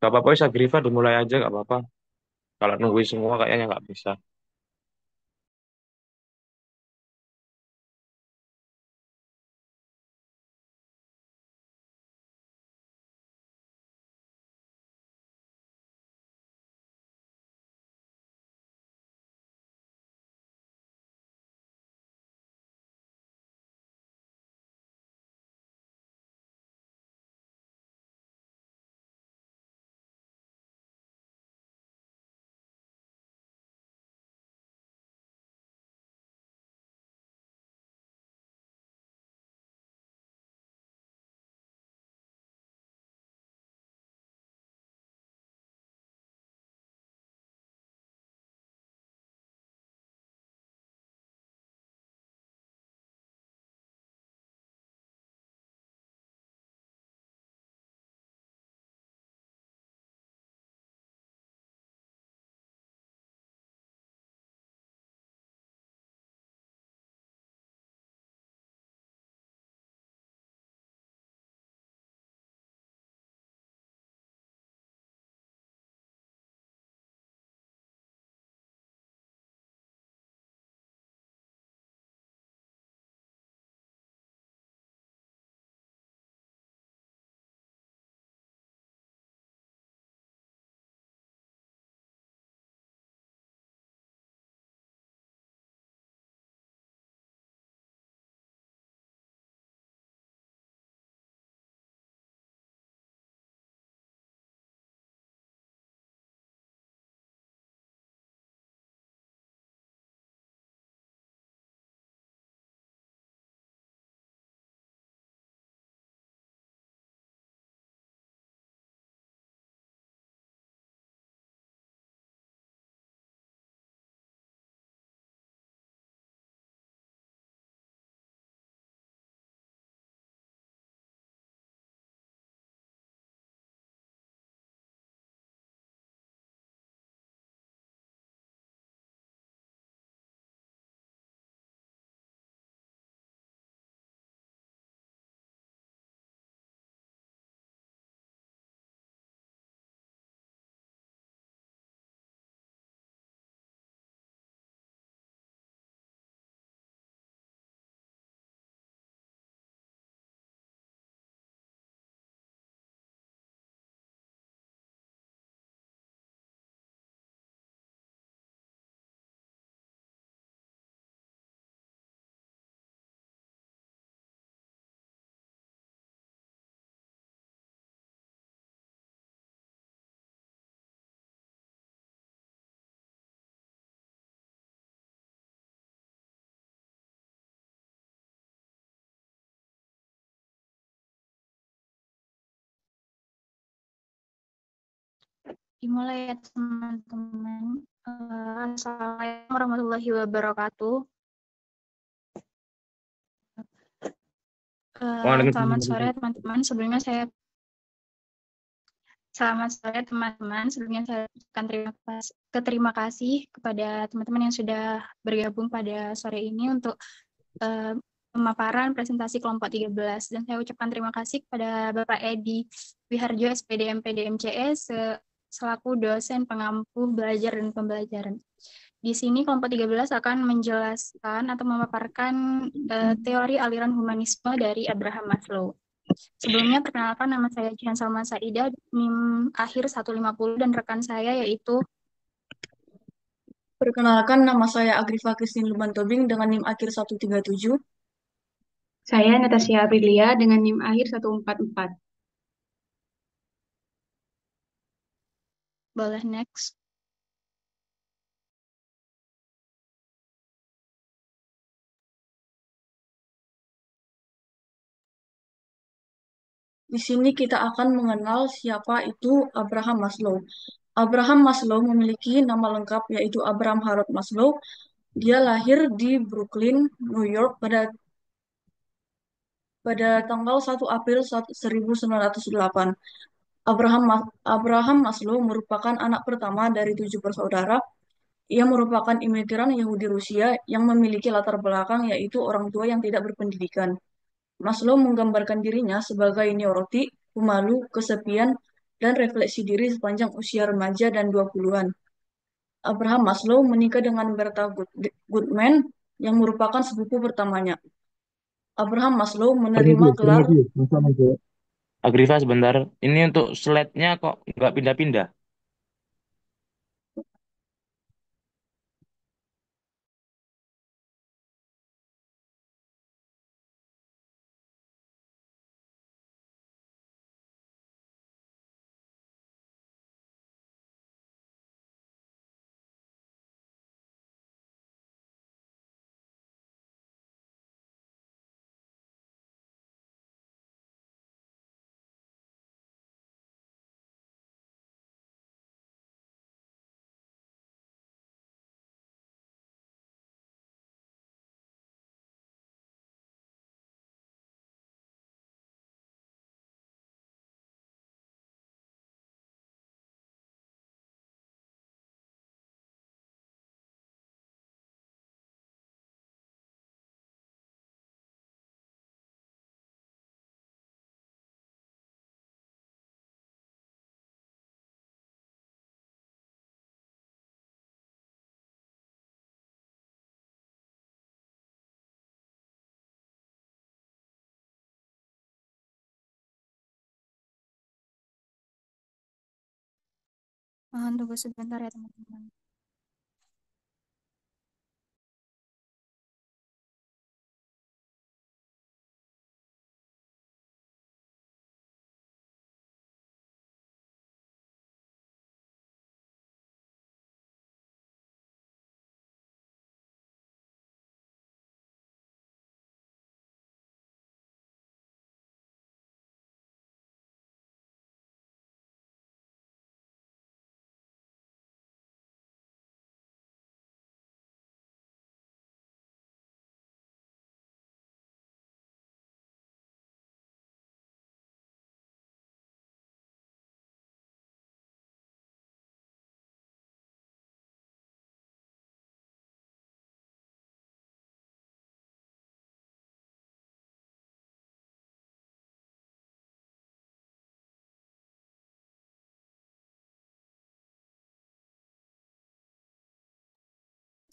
Gak apa-apa, bisa Grifa dimulai aja, gak apa-apa. Kalau nungguin semua kayaknya nggak bisa. Dimulai ya teman-teman. Assalamualaikum warahmatullahi wabarakatuh. Selamat sore Waalaikumsalam. teman-teman. Selamat sore teman-teman. Sebelumnya saya ucapkan terima kasih kepada teman-teman yang sudah bergabung pada sore ini untuk pemaparan presentasi kelompok 13. Dan saya ucapkan terima kasih kepada Bapak Edi Wiharjo, SPD MPD MCS, selaku dosen pengampu belajar dan pembelajaran. Di sini kelompok 13 akan menjelaskan atau memaparkan teori aliran humanisme dari Abraham Maslow. Sebelumnya perkenalkan, nama saya Jihan Salma Saida, NIM akhir 150, dan rekan saya yaitu Perkenalkan, nama saya Agrifa Christine Lubantobing dengan NIM akhir 137. Saya Natasha Aprilia dengan NIM akhir 144. boleh next. Di sini kita akan mengenal siapa itu Abraham Maslow. Abraham Maslow memiliki nama lengkap yaitu Abraham Harold Maslow. Dia lahir di Brooklyn, New York pada tanggal 1 April 1908. Abraham Maslow merupakan anak pertama dari 7 bersaudara. Ia merupakan imigran Yahudi Rusia yang memiliki latar belakang yaitu orang tua yang tidak berpendidikan. Maslow menggambarkan dirinya sebagai neurotik, pemalu, kesepian, dan refleksi diri sepanjang usia remaja dan 20-an. Abraham Maslow menikah dengan Bertha Goodman yang merupakan sepupu pertamanya. Abraham Maslow menerima gelar Agrifa sebentar. Ini untuk slide-nya kok nggak pindah-pindah? Mohon tunggu sebentar ya teman-teman.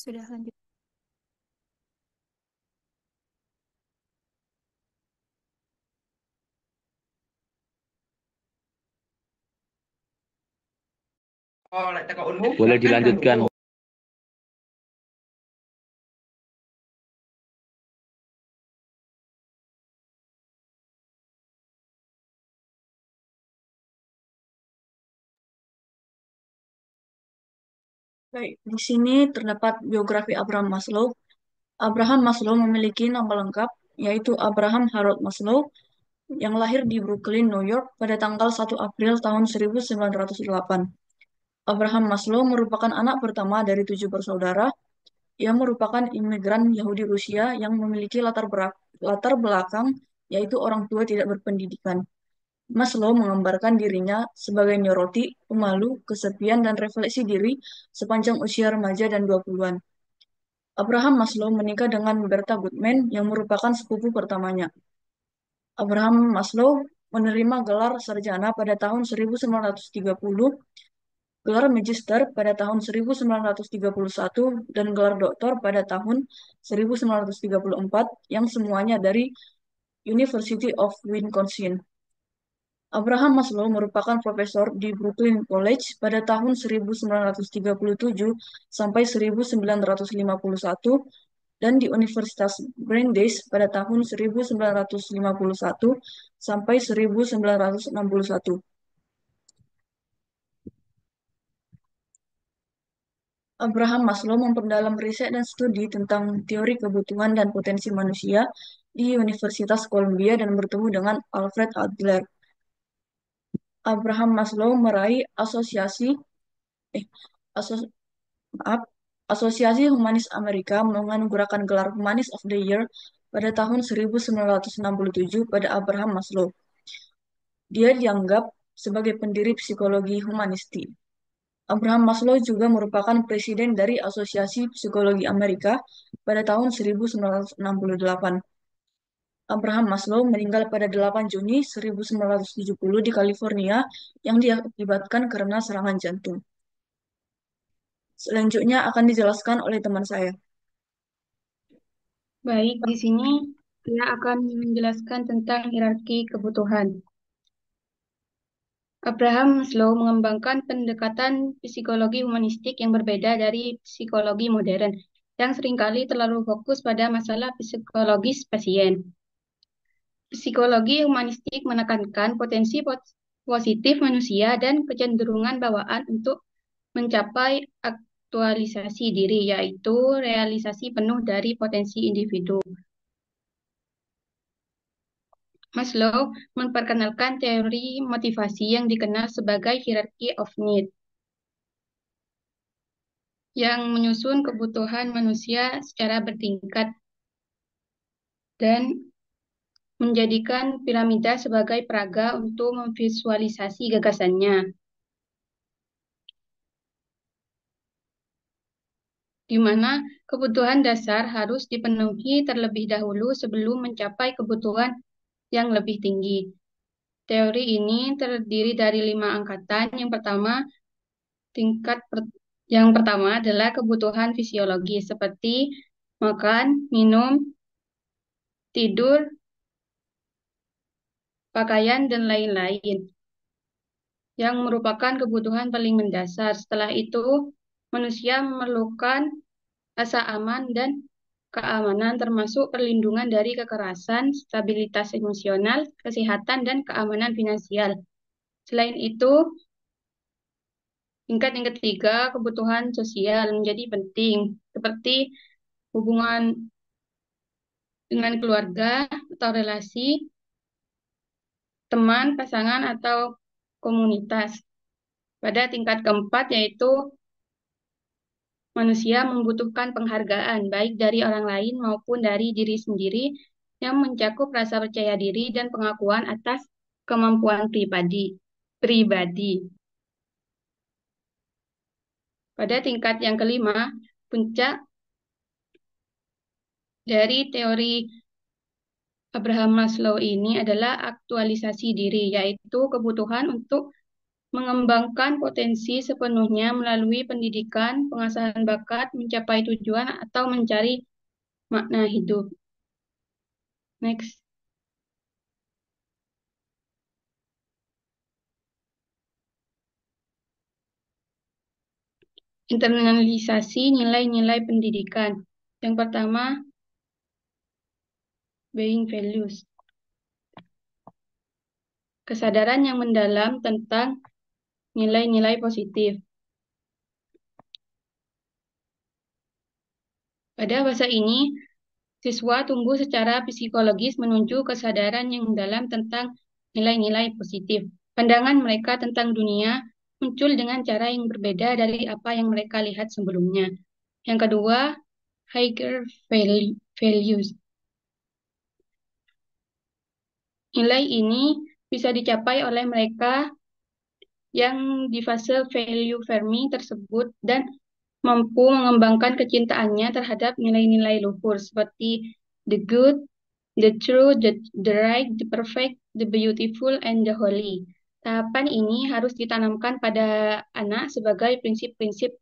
Sudah lanjut. Boleh dilanjutkan. Baik, di sini terdapat biografi Abraham Maslow. Abraham Maslow memiliki nama lengkap, yaitu Abraham Harold Maslow, yang lahir di Brooklyn, New York pada tanggal 1 April tahun 1908. Abraham Maslow merupakan anak pertama dari 7 bersaudara. Ia merupakan imigran Yahudi Rusia yang memiliki latar belakang, yaitu orang tua tidak berpendidikan. Maslow menggambarkan dirinya sebagai neurotik, pemalu, kesepian, dan refleksi diri sepanjang usia remaja dan 20-an. Abraham Maslow menikah dengan Bertha Goodman yang merupakan sepupu pertamanya. Abraham Maslow menerima gelar sarjana pada tahun 1930, gelar magister pada tahun 1931, dan gelar doktor pada tahun 1934 yang semuanya dari University of Wisconsin. Abraham Maslow merupakan profesor di Brooklyn College pada tahun 1937 sampai 1951 dan di Universitas Brandeis pada tahun 1951 sampai 1961. Abraham Maslow memperdalam riset dan studi tentang teori kebutuhan dan potensi manusia di Universitas Columbia dan bertemu dengan Alfred Adler. Abraham Maslow meraih eh, aso- maaf, Asosiasi Humanis Amerika menganugerahkan gelar Humanist of the Year pada tahun 1967 pada Abraham Maslow. Dia dianggap sebagai pendiri psikologi humanisti. Abraham Maslow juga merupakan presiden dari Asosiasi Psikologi Amerika pada tahun 1968. Abraham Maslow meninggal pada 8 Juni 1970 di California yang diakibatkan karena serangan jantung. Selanjutnya akan dijelaskan oleh teman saya. Baik, di sini saya akan menjelaskan tentang hierarki kebutuhan. Abraham Maslow mengembangkan pendekatan psikologi humanistik yang berbeda dari psikologi modern, yang seringkali terlalu fokus pada masalah psikologis pasien. Psikologi humanistik menekankan potensi positif manusia dan kecenderungan bawaan untuk mencapai aktualisasi diri, yaitu realisasi penuh dari potensi individu. Maslow memperkenalkan teori motivasi yang dikenal sebagai hierarchy of need, yang menyusun kebutuhan manusia secara bertingkat dan menjadikan piramida sebagai peraga untuk memvisualisasi gagasannya, di mana kebutuhan dasar harus dipenuhi terlebih dahulu sebelum mencapai kebutuhan yang lebih tinggi. Teori ini terdiri dari 5 angkatan. Yang pertama adalah kebutuhan fisiologis seperti makan, minum, tidur, pakaian, dan lain-lain, yang merupakan kebutuhan paling mendasar. Setelah itu, manusia memerlukan rasa aman dan keamanan, termasuk perlindungan dari kekerasan, stabilitas emosional, kesehatan, dan keamanan finansial. Selain itu, tingkat yang ketiga, kebutuhan sosial menjadi penting, seperti hubungan dengan keluarga atau relasi, teman, pasangan, atau komunitas. Pada tingkat keempat, yaitu manusia membutuhkan penghargaan, baik dari orang lain maupun dari diri sendiri, yang mencakup rasa percaya diri dan pengakuan atas kemampuan pribadi. Pada tingkat yang kelima, puncak dari teori Abraham Maslow ini adalah aktualisasi diri, yaitu kebutuhan untuk mengembangkan potensi sepenuhnya melalui pendidikan, pengasahan bakat, mencapai tujuan, atau mencari makna hidup. Next. Internalisasi nilai-nilai pendidikan. Yang pertama, being values. Kesadaran yang mendalam tentang nilai-nilai positif. Pada bahasa ini, siswa tumbuh secara psikologis menuju kesadaran yang mendalam tentang nilai-nilai positif. Pandangan mereka tentang dunia muncul dengan cara yang berbeda dari apa yang mereka lihat sebelumnya. Yang kedua, higher values. Nilai ini bisa dicapai oleh mereka yang di fase value Fermi tersebut dan mampu mengembangkan kecintaannya terhadap nilai-nilai luhur seperti the good, the true, the right, the perfect, the beautiful, and the holy. Tahapan ini harus ditanamkan pada anak sebagai prinsip-prinsip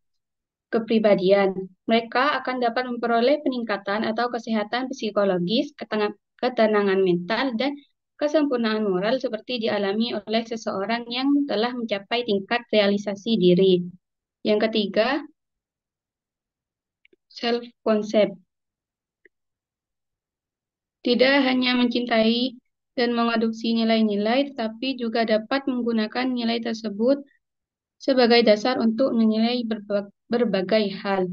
kepribadian. Mereka akan dapat memperoleh peningkatan atau kesehatan psikologis, ketenangan mental, dan kesempurnaan moral seperti dialami oleh seseorang yang telah mencapai tingkat realisasi diri. Yang ketiga, self-concept. Tidak hanya mencintai dan mengadopsi nilai-nilai, tetapi juga dapat menggunakan nilai tersebut sebagai dasar untuk menilai berbagai hal.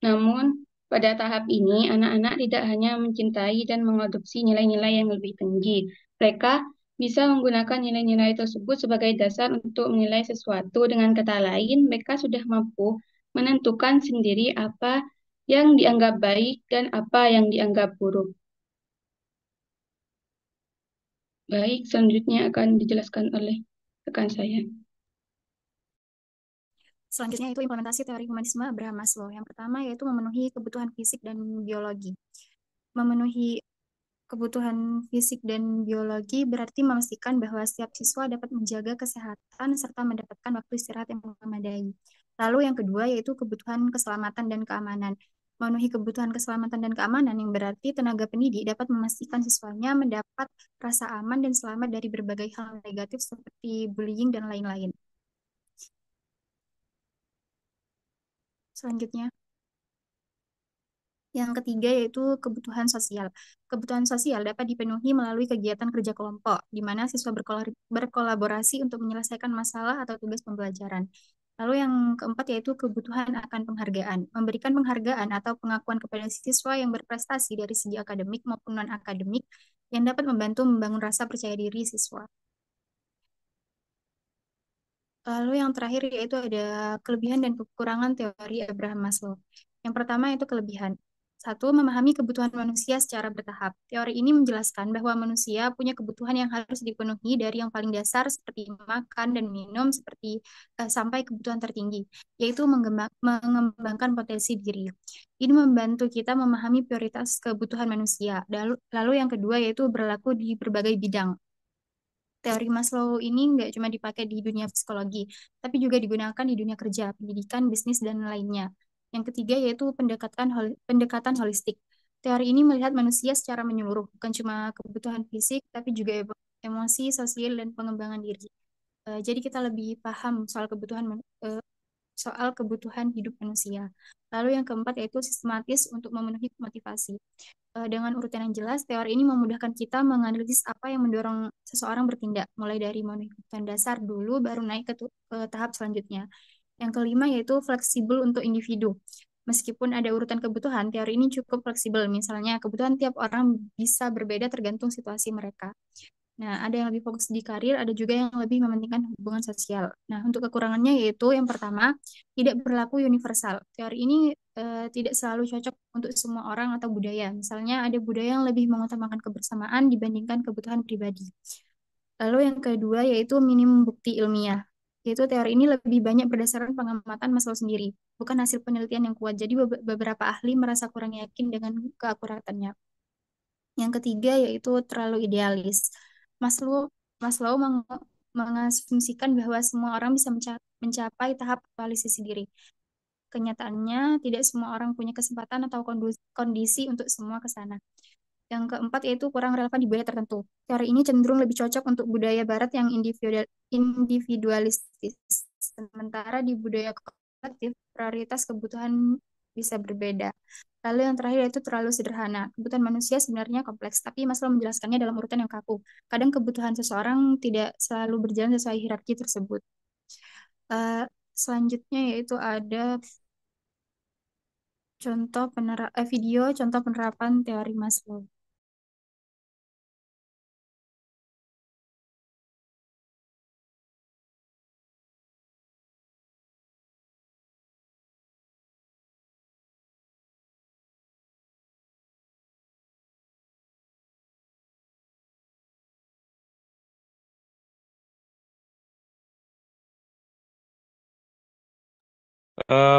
Namun, pada tahap ini, anak-anak tidak hanya mencintai dan mengadopsi nilai-nilai yang lebih tinggi. Mereka bisa menggunakan nilai-nilai tersebut sebagai dasar untuk menilai sesuatu. Dengan kata lain, mereka sudah mampu menentukan sendiri apa yang dianggap baik dan apa yang dianggap buruk. Baik, selanjutnya akan dijelaskan oleh rekan saya. Selanjutnya itu implementasi teori humanisme Abraham Maslow. Yang pertama yaitu memenuhi kebutuhan fisik dan biologi. Memenuhi kebutuhan fisik dan biologi berarti memastikan bahwa setiap siswa dapat menjaga kesehatan serta mendapatkan waktu istirahat yang memadai. Lalu yang kedua yaitu kebutuhan keselamatan dan keamanan. Memenuhi kebutuhan keselamatan dan keamanan yang berarti tenaga pendidik dapat memastikan siswanya mendapat rasa aman dan selamat dari berbagai hal negatif seperti bullying dan lain-lain. Selanjutnya, yang ketiga yaitu kebutuhan sosial. Kebutuhan sosial dapat dipenuhi melalui kegiatan kerja kelompok, di mana siswa berkolaborasi untuk menyelesaikan masalah atau tugas pembelajaran. Lalu yang keempat yaitu kebutuhan akan penghargaan. Memberikan penghargaan atau pengakuan kepada siswa yang berprestasi dari segi akademik maupun non-akademik yang dapat membantu membangun rasa percaya diri siswa. Lalu yang terakhir yaitu ada kelebihan dan kekurangan teori Abraham Maslow. Yang pertama itu kelebihan. Satu, memahami kebutuhan manusia secara bertahap. Teori ini menjelaskan bahwa manusia punya kebutuhan yang harus dipenuhi dari yang paling dasar seperti makan dan minum sampai kebutuhan tertinggi, yaitu mengembangkan potensi diri. Ini membantu kita memahami prioritas kebutuhan manusia. Lalu yang kedua yaitu berlaku di berbagai bidang. Teori Maslow ini nggak cuma dipakai di dunia psikologi, tapi juga digunakan di dunia kerja, pendidikan, bisnis, dan lainnya. Yang ketiga yaitu pendekatan holistik. Teori ini melihat manusia secara menyeluruh, bukan cuma kebutuhan fisik, tapi juga emosi, sosial, dan pengembangan diri. Jadi kita lebih paham soal kebutuhan hidup manusia. Lalu yang keempat yaitu sistematis untuk memenuhi motivasi. Dengan urutan yang jelas, teori ini memudahkan kita menganalisis apa yang mendorong seseorang bertindak, mulai dari memenuhi kebutuhan dasar dulu, baru naik ke tahap selanjutnya. Yang kelima yaitu fleksibel untuk individu. Meskipun ada urutan kebutuhan, teori ini cukup fleksibel. Misalnya, kebutuhan tiap orang bisa berbeda tergantung situasi mereka. Nah, ada yang lebih fokus di karir, ada juga yang lebih mementingkan hubungan sosial. Nah, untuk kekurangannya yaitu yang pertama, tidak berlaku universal. Teori ini tidak selalu cocok untuk semua orang atau budaya. Misalnya, ada budaya yang lebih mengutamakan kebersamaan dibandingkan kebutuhan pribadi. Lalu yang kedua yaitu minim bukti ilmiah. Yaitu teori ini lebih banyak berdasarkan pengamatan Maslow sendiri, bukan hasil penelitian yang kuat. Jadi beberapa ahli merasa kurang yakin dengan keakuratannya. Yang ketiga yaitu terlalu idealis. Maslow, Maslow mengasumsikan bahwa semua orang bisa mencapai tahap realisasi diri. Kenyataannya, tidak semua orang punya kesempatan atau kondisi untuk semua ke sana. Yang keempat yaitu kurang relevan di budaya tertentu. Teori ini cenderung lebih cocok untuk budaya barat yang individualistis. Sementara di budaya kolektif, prioritas kebutuhan bisa berbeda. Lalu yang terakhir yaitu terlalu sederhana. Kebutuhan manusia sebenarnya kompleks, tapi Maslow menjelaskannya dalam urutan yang kaku. Kadang kebutuhan seseorang tidak selalu berjalan sesuai hierarki tersebut. Uh, Selanjutnya yaitu ada video contoh penerapan teori Maslow.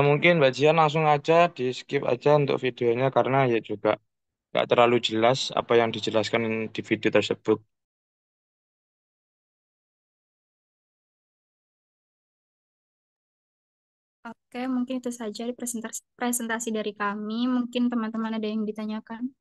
Mungkin Mbak Jian langsung aja di skip aja untuk videonya karena ya juga nggak terlalu jelas apa yang dijelaskan di video tersebut. Oke, mungkin itu saja di presentasi dari kami. Mungkin teman-teman ada yang ditanyakan.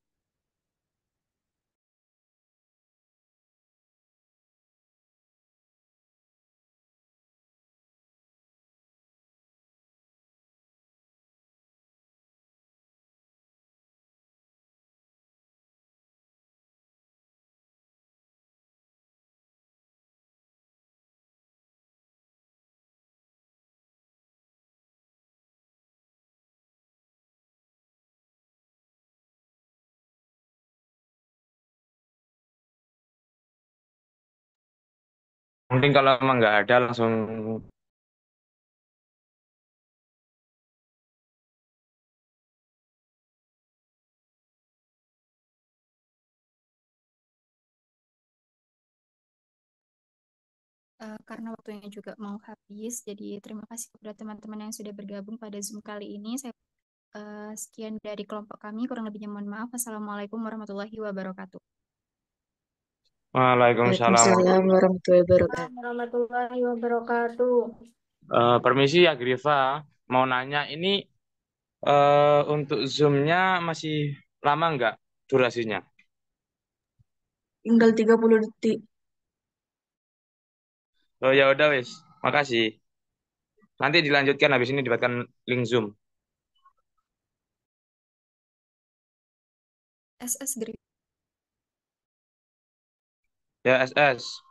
Mungkin kalau emang nggak ada langsung Karena waktunya juga mau habis, jadi terima kasih kepada teman-teman yang sudah bergabung pada Zoom kali ini. Sekian dari kelompok kami, kurang lebihnya mohon maaf. Wassalamualaikum warahmatullahi wabarakatuh. Waalaikumsalam. Waalaikumsalam warahmatullahi wabarakatuh. Warahmatullahi wabarakatuh. Permisi ya Grifa, mau nanya ini untuk Zoom-nya masih lama nggak durasinya? Tinggal 30 detik. Oh ya udah wis, makasih. Nanti dilanjutkan habis ini dapatkan link Zoom. SS Grip. Ya SS.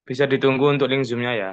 Bisa ditunggu untuk link Zoom-nya ya.